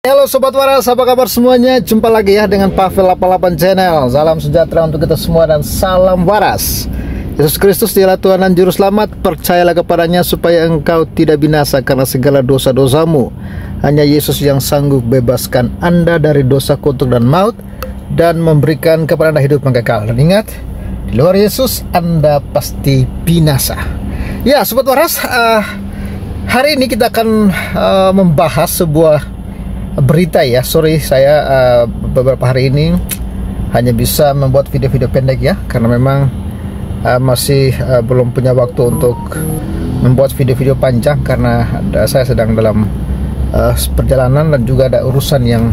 Halo Sobat Waras, apa kabar semuanya? Jumpa lagi ya dengan Pavel 88 Channel. Salam sejahtera untuk kita semua dan salam waras. Yesus Kristus dialah Tuhan dan Juru Selamat. Percayalah kepadanya supaya engkau tidak binasa karena segala dosa-dosamu. Hanya Yesus yang sanggup bebaskan Anda dari dosa, kutuk dan maut, dan memberikan kepada Anda hidup yang kekal. Dan ingat, di luar Yesus Anda pasti binasa. Ya Sobat Waras, hari ini kita akan membahas sebuah berita ya. Sorry, saya beberapa hari ini hanya bisa membuat video-video pendek ya, karena memang masih belum punya waktu untuk membuat video-video panjang karena saya sedang dalam perjalanan dan juga ada urusan yang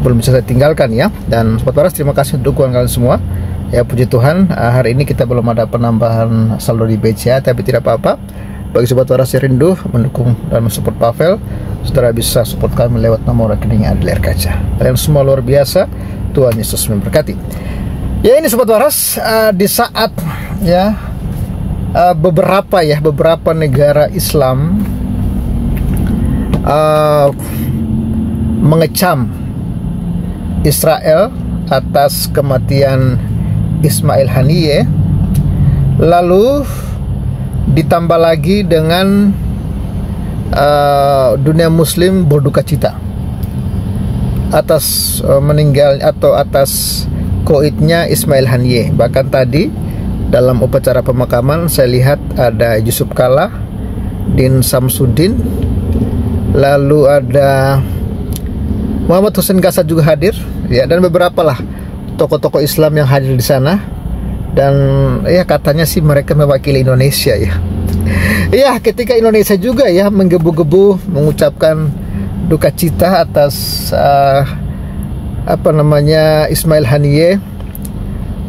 belum bisa saya tinggalkan ya. Dan Sobat Waras, terima kasih untuk dukungan kalian semua ya. Puji Tuhan, hari ini kita belum ada penambahan saldo di BCA, tapi tidak apa-apa. Bagi Sobat Waras yang rindu mendukung dan mensupport Pavel, saudara bisa support kami lewat nomor rekening Adler Kaca. Kalian semua luar biasa. Tuhan Yesus memberkati. Ya, ini Sobat Waras, di saat ya beberapa negara Islam mengecam Israel atas kematian Ismail Haniyeh, lalu ditambah lagi dengan dunia muslim berduka cita atas meninggal atau atas koitnya Ismail Haniyeh. Bahkan tadi dalam upacara pemakaman saya lihat ada Yusuf Kala, Din Samsudin, lalu ada Muhammad Hussein Kasat juga hadir ya, dan beberapa lah tokoh-tokoh Islam yang hadir di sana. Dan ya katanya sih mereka mewakili Indonesia ya. Ya, ketika Indonesia juga ya menggebu-gebu mengucapkan duka cita atas Ismail Haniyeh.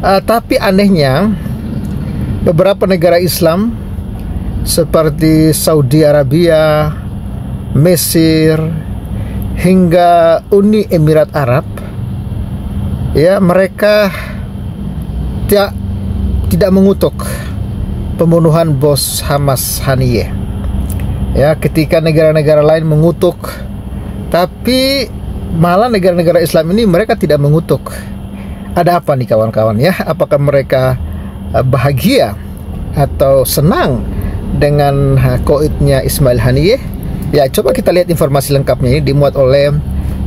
Tapi anehnya beberapa negara Islam seperti Saudi Arabia, Mesir, hingga Uni Emirat Arab ya, mereka tidak mengutuk pembunuhan bos Hamas Haniyeh ya, ketika negara-negara lain mengutuk, tapi malah negara-negara Islam ini mereka tidak mengutuk. Ada apa nih kawan-kawan ya? Apakah mereka bahagia atau senang dengan koitnya Ismail Haniyeh? Ya, coba kita lihat informasi lengkapnya. Ini dimuat oleh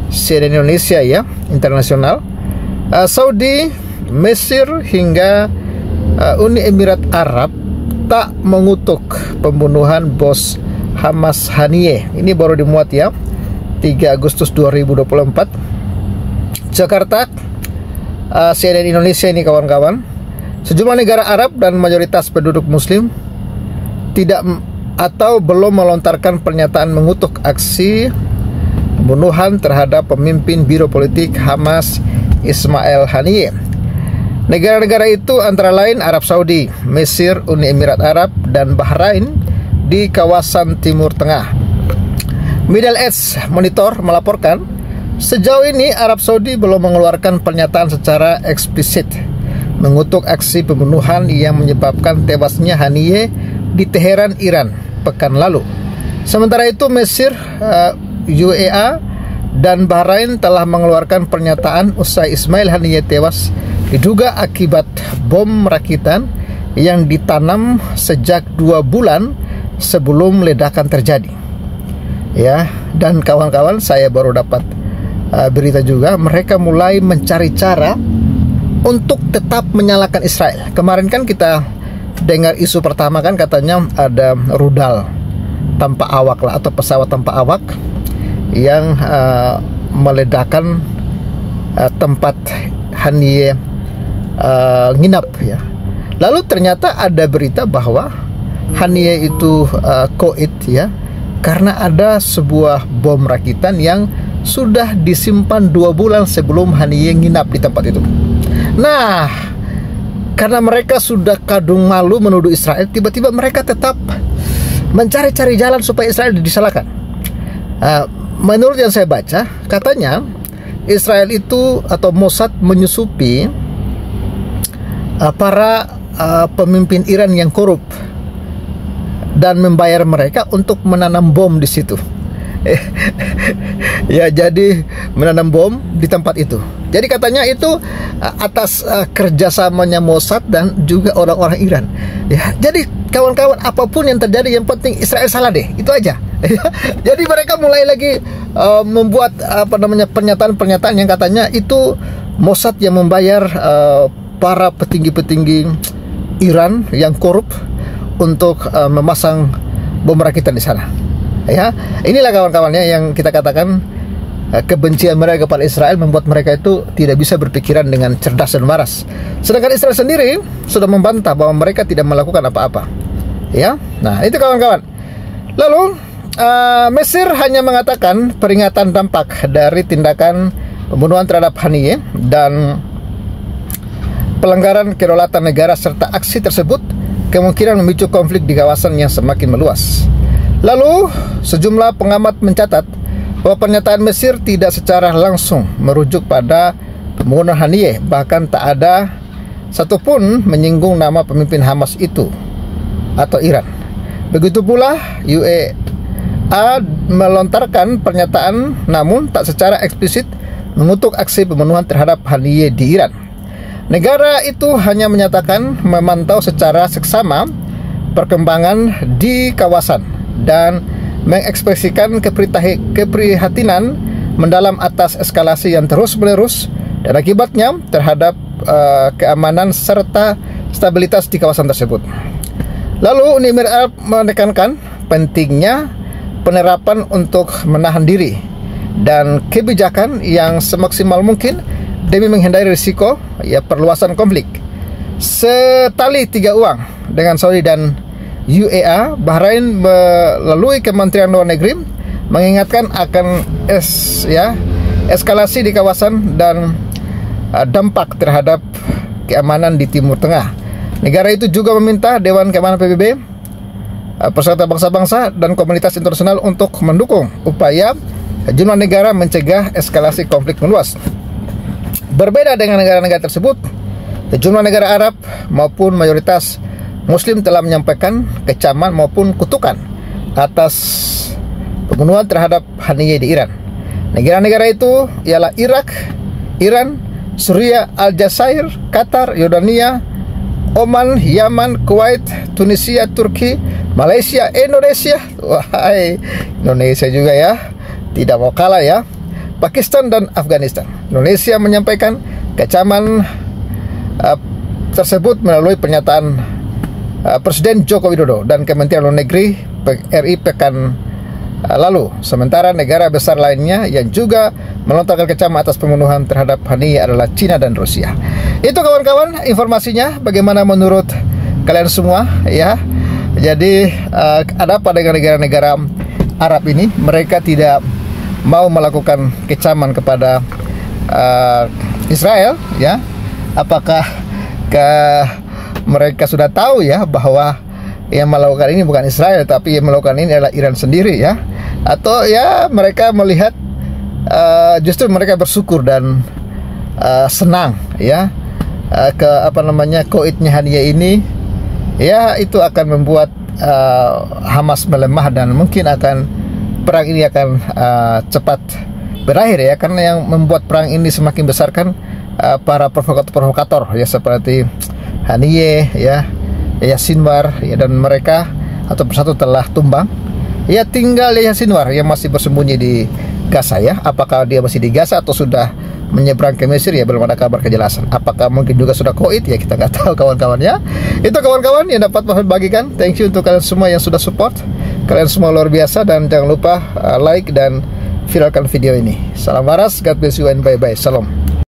CNN Indonesia ya, internasional. Saudi, Mesir hingga Uni Emirat Arab tak mengutuk pembunuhan bos Hamas Haniyeh. Ini baru dimuat ya, 3 Agustus 2024, Jakarta. CNN Indonesia ini kawan-kawan. Sejumlah negara Arab dan mayoritas penduduk muslim tidak atau belum melontarkan pernyataan mengutuk aksi pembunuhan terhadap pemimpin biro politik Hamas Ismail Haniyeh. Negara-negara itu antara lain Arab Saudi, Mesir, Uni Emirat Arab, dan Bahrain di kawasan Timur Tengah. Middle East Monitor melaporkan, sejauh ini Arab Saudi belum mengeluarkan pernyataan secara eksplisit mengutuk aksi pembunuhan yang menyebabkan tewasnya Haniyeh di Teheran, Iran pekan lalu. Sementara itu Mesir, UEA, dan Bahrain telah mengeluarkan pernyataan usai Ismail Haniyeh tewas diduga akibat bom rakitan yang ditanam sejak 2 bulan sebelum ledakan terjadi. Ya, dan kawan-kawan, saya baru dapat berita juga mereka mulai mencari cara untuk tetap menyalahkan Israel. Kemarin kan kita dengar isu pertama kan, katanya ada rudal tanpa awak lah, atau pesawat tanpa awak yang meledakkan tempat Haniyeh nginap ya. Lalu ternyata ada berita bahwa Haniyeh itu koit ya, karena ada sebuah bom rakitan yang sudah disimpan 2 bulan sebelum Haniyeh nginap di tempat itu. Nah, karena mereka sudah kadung malu menuduh Israel, tiba-tiba mereka tetap mencari-cari jalan supaya Israel disalahkan. Menurut yang saya baca, katanya Israel itu atau Mossad menyusupi para pemimpin Iran yang korup dan membayar mereka untuk menanam bom di situ. ya jadi menanam bom di tempat itu. Jadi katanya itu atas kerjasamanya Mossad dan juga orang-orang Iran. Ya, jadi kawan-kawan, apapun yang terjadi, yang penting Israel salah deh, itu aja. Jadi mereka mulai lagi membuat pernyataan-pernyataan yang katanya itu Mossad yang membayar para petinggi-petinggi Iran yang korup untuk memasang bom rakitan di sana. Ya, inilah kawan-kawannya yang kita katakan kebencian mereka kepada Israel membuat mereka itu tidak bisa berpikiran dengan cerdas dan waras. Sedangkan Israel sendiri sudah membantah bahwa mereka tidak melakukan apa-apa. Ya, nah itu kawan-kawan. Lalu Mesir hanya mengatakan peringatan dampak dari tindakan pembunuhan terhadap Haniyeh dan pelanggaran kedaulatan negara serta aksi tersebut kemungkinan memicu konflik di kawasan yang semakin meluas. Lalu sejumlah pengamat mencatat bahwa pernyataan Mesir tidak secara langsung merujuk pada pembunuhan Haniyeh, bahkan tak ada satupun menyinggung nama pemimpin Hamas itu atau Iran. Begitu pula UEA melontarkan pernyataan namun tak secara eksplisit mengutuk aksi pembunuhan terhadap Haniyeh di Iran. Negara itu hanya menyatakan memantau secara seksama perkembangan di kawasan dan mengekspresikan keprihatinan mendalam atas eskalasi yang terus-menerus dan akibatnya terhadap keamanan serta stabilitas di kawasan tersebut. Lalu Uni Emirat Arab menekankan pentingnya penerapan untuk menahan diri dan kebijakan yang semaksimal mungkin demi menghindari risiko perluasan konflik. Setali tiga uang dengan Saudi dan UEA, Bahrain melalui Kementerian Luar Negeri mengingatkan akan eskalasi di kawasan dan dampak terhadap keamanan di Timur Tengah. Negara itu juga meminta Dewan Keamanan PBB, Persatuan Bangsa-Bangsa dan komunitas internasional untuk mendukung upaya jumlah negara mencegah eskalasi konflik meluas. Berbeda dengan negara-negara tersebut, sejumlah negara Arab maupun mayoritas Muslim telah menyampaikan kecaman maupun kutukan atas pembunuhan terhadap Haniyeh di Iran. Negara-negara itu ialah Irak, Iran, Suriah, Aljazair, Qatar, Yordania, Oman, Yaman, Kuwait, Tunisia, Turki, Malaysia, Indonesia. Wahai, Indonesia juga ya, tidak mau kalah ya. Pakistan dan Afghanistan. Indonesia menyampaikan kecaman tersebut melalui pernyataan Presiden Joko Widodo dan Kementerian Luar Negeri RI pekan lalu. Sementara negara besar lainnya yang juga melontarkan kecaman atas pembunuhan terhadap Haniyeh adalah China dan Rusia. Itu kawan-kawan informasinya. Bagaimana menurut kalian semua ya? Jadi ada apa dengan negara-negara Arab ini? Mereka tidak mau melakukan kecaman kepada Israel ya? Apakah mereka sudah tahu ya bahwa yang melakukan ini bukan Israel, tapi yang melakukan ini adalah Iran sendiri ya? Atau ya mereka melihat justru mereka bersyukur dan senang ya koitnya Haniyeh ini ya, itu akan membuat Hamas melemah dan mungkin perang ini akan cepat berakhir ya, karena yang membuat perang ini semakin besar kan para provokator ya, seperti Haniyeh ya Sinwar ya, dan mereka atau persatu telah tumbang ya, tinggal Yahya Sinwar yang masih bersembunyi di Gaza ya. Apakah dia masih di Gaza atau sudah menyeberang ke Mesir ya, belum ada kabar kejelasan. Apakah mungkin juga sudah koit ya, kita nggak tahu kawan-kawan ya. Itu kawan-kawan yang dapat saya bagikan. Thank you untuk kalian semua yang sudah support. Kalian semua luar biasa, dan jangan lupa like dan viralkan video ini. Salam waras, God bless you and bye bye. Salam.